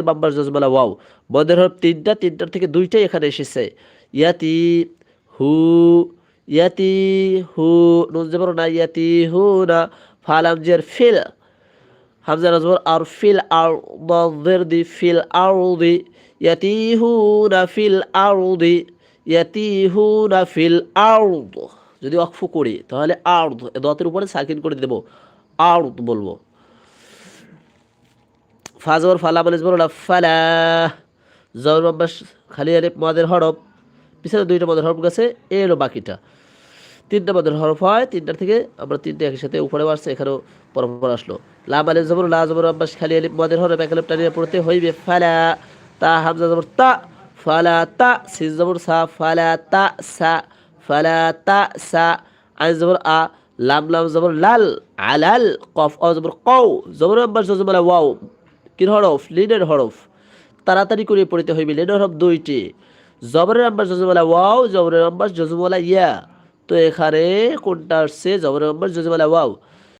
বাম্বার জজমালা wow, মদের হরফ তিনটা, তিনটার থেকে দুইটাই এখানে এসেছে। ইয়াতি হু, ইয়াতি হু, নুন জবর না, ইয়াতি হু না, ফালাম জের ফিল, হামজা রাজবর আর, ফিল আর, দর দি ফিল আরদি, ইয়াতিহুনা ফিল আরদি, ইয়াতিহুনা ফিল আরদ। যদি ওয়াকফ করি তাহলে আরদ দতের উপরে সাকিন করে দেব, আরদ বলবো। ফাজর ফালা মানে বলো না, ফালা, জবর বাম্বাস খালি আলিফ মাদের হরফ, পিছনে দুইটা মাদের হরফ গেছে, এলো বাকিটা তিনটা মাদের হরফ হয়, তিনটার থেকে আমরা তিনটে একই সাথে উপরে আসছে, এখানেও পরপর আসলো। লাম আলিফ জবর লা, জবর আব্বাস খালি আলিফ মাদের হরফ এক আলিফ টানিয়ে পড়তে হইবে, ফালা, তা হামজা জবর তা, ফালা তা, সিন জবর সা, ফালা তা সা, ফালা তা সা, আইন জবর আ, লাম লাম জবর লাল, আলাল, কফ অ জবর কও, জবর আব্বাস জজমালা ওয়াও, কি হরফ, লিনের হরফ, তাড়াতাড়ি করে পড়তে হইবে, লিনের হরফ দুইটি, জবরের আব্বাস জজমালা ওয়াও, জবরের আব্বাস জজমালা ইয়া। তো এখানে কোনটা আসছে, জবরের আব্বাস জজমালা ওয়াও।